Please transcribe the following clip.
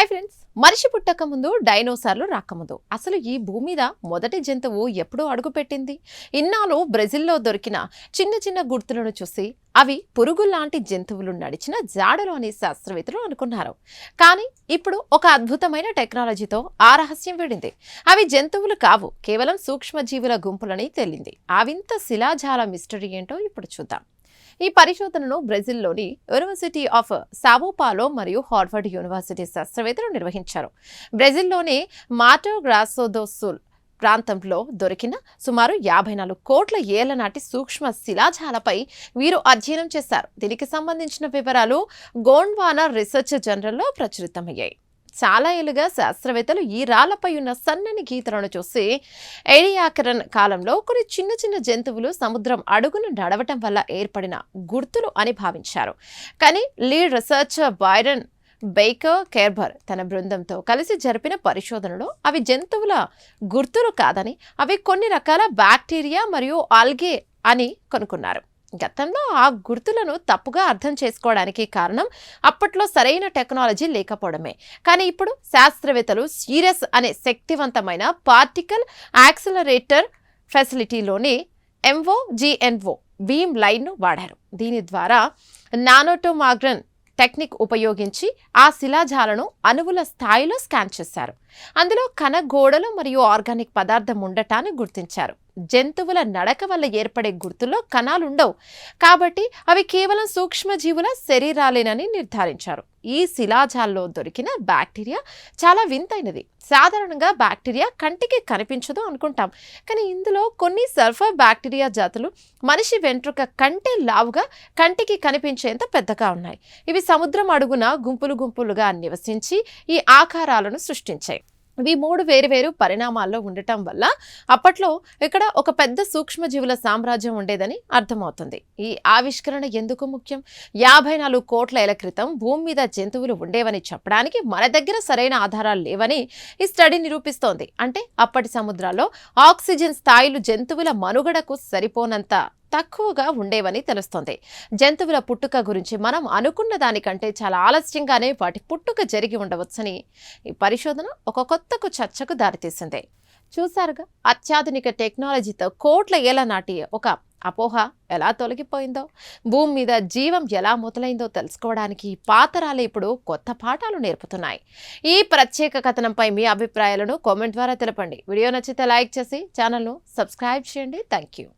Hi friends, మనిషి పుట్టక ముందు డైనోసార్లు రాకముందు అసలు ఈ భూమి మీద మొదటి జంతువు ఎప్పుడు అడుగుపెట్టింది? ఇన్నాళ్ళు బ్రెజిల్లో దొరికిన చిన్న చిన్న గుర్తులను చూసి అవి పురుగుల్లాంటి జంతువులు నడిచిన జాడలు అని శాస్త్రవేత్తలు అనుకున్నారు. కానీ ఇప్పుడు ఒక అద్భుతమైన టెక్నాలజీతో ఆ రహస్యం వీడింది. అవి జంతువులు కావు, కేవలం సూక్ష్మజీవుల గుంపులని తేలింది. ఆ వింత శిలాజాల మిస్టరీ ఏంటో ఇప్పుడు చూద్దాం. ఈ పరిశోధనను బ్రెజిల్లోని యూనివర్సిటీ ఆఫ్ సావోపాలో మరియు హార్వర్డ్ యూనివర్సిటీ శాస్త్రవేత్తలు నిర్వహించారు. బ్రెజిల్లోని మాటో గ్రాసో దో సుల్ ప్రాంతంలో దొరికిన సుమారు 54 కోట్ల ఏళ్ల నాటి సూక్ష్మ శిలాజాలపై వీరు అధ్యయనం చేశారు. దీనికి సంబంధించిన వివరాలు గోండ్వానా రీసెర్చ్ జర్నల్లో ప్రచురితమయ్యాయి. చాలా ఏళ్లుగా శాస్త్రవేత్తలు ఈ రాళ్లపై ఉన్న సన్నని గీతలను చూసి ఎడియాకరన్ కాలంలో కొన్ని చిన్న చిన్న జంతువులు సముద్రం అడుగును నడవటం వల్ల ఏర్పడిన గుర్తులు అని భావించారు. కానీ lead researcher Byron Baker Kerber తన బృందంతో కలిసి జరిపిన పరిశోధనలో అవి జంతువుల గుర్తులు కాదని, అవి కొన్ని రకాల బ్యాక్టీరియా మరియు ఆల్గే అని కనుక్కున్నారు. గతంలో ఆ గుర్తులను తప్పుగా అర్థం చేసుకోవడానికి కారణం అప్పట్లో సరైన టెక్నాలజీ లేకపోవడమే. కానీ ఇప్పుడు శాస్త్రవేత్తలు సీరియస్ అనే శక్తివంతమైన పార్టికల్ యాక్సిలరేటర్ ఫెసిలిటీలోని ఎంఓజిఎన్ఓ బీమ్ లైన్ను వాడారు. దీని ద్వారా నానోటోమాగ్రన్ టెక్నిక్ ఉపయోగించి ఆ శిలాజాలను అణువుల స్థాయిలో స్కాన్ చేశారు. అందులో కణ గోడలు మరియు ఆర్గానిక్ పదార్థం ఉండటాన్ని గుర్తించారు. జంతువుల నడక వల్ల ఏర్పడే గుర్తుల్లో కణాలుండవు, కాబట్టి అవి కేవలం సూక్ష్మజీవుల శరీరాలేనని నిర్ధారించారు. ఈ శిలాజాల్లో దొరికిన బ్యాక్టీరియా చాలా వింతైనది. సాధారణంగా బ్యాక్టీరియా కంటికి కనిపించదు అనుకుంటాం, కానీ ఇందులో కొన్ని సల్ఫర్ బ్యాక్టీరియా జాతులు మనిషి వెంట్రుక కంటే లావుగా, కంటికి కనిపించేంత పెద్దగా ఉన్నాయి. ఇవి సముద్రం అడుగున గుంపులు గుంపులుగా నివసించి ఈ ఆకారాలను సృష్టించాయి. ఇవి 3 వేరువేరు పరిణామాల్లో ఉండటం వల్ల అప్పట్లో ఇక్కడ ఒక పెద్ద సూక్ష్మజీవుల సామ్రాజ్యం ఉండేదని అర్థమవుతుంది. ఈ ఆవిష్కరణ ఎందుకు ముఖ్యం? 54 కోట్ల ఏళ్ల క్రితం భూమి మీద జంతువులు ఉండేవని చెప్పడానికి మన దగ్గర సరైన ఆధారాలు లేవని ఈ స్టడీ నిరూపిస్తోంది. అంటే అప్పటి సముద్రాల్లో ఆక్సిజన్ స్థాయిలు జంతువుల మనుగడకు సరిపోనంత తక్కువగా ఉండేవని తెలుస్తోంది. జంతువుల పుట్టుక గురించి మనం అనుకున్న దానికంటే చాలా ఆలస్యంగానే వాటి పుట్టుక జరిగి ఉండవచ్చని ఈ పరిశోధన ఒక కొత్తకు చర్చకు దారితీసింది. చూసారుగా, అత్యాధునిక టెక్నాలజీతో కోట్ల ఏళ్ల నాటి ఒక అపోహ ఎలా తొలగిపోయిందో, భూమి మీద జీవం ఎలా మొదలైందో తెలుసుకోవడానికి పాతరాలే ఇప్పుడు కొత్త పాఠాలు నేర్పుతున్నాయి. ఈ ప్రత్యేక కథనంపై మీ అభిప్రాయాలను కామెంట్ ద్వారా తెలపండి. వీడియో నచ్చితే లైక్ చేసి ఛానల్ను సబ్స్క్రైబ్ చేయండి. Thank you.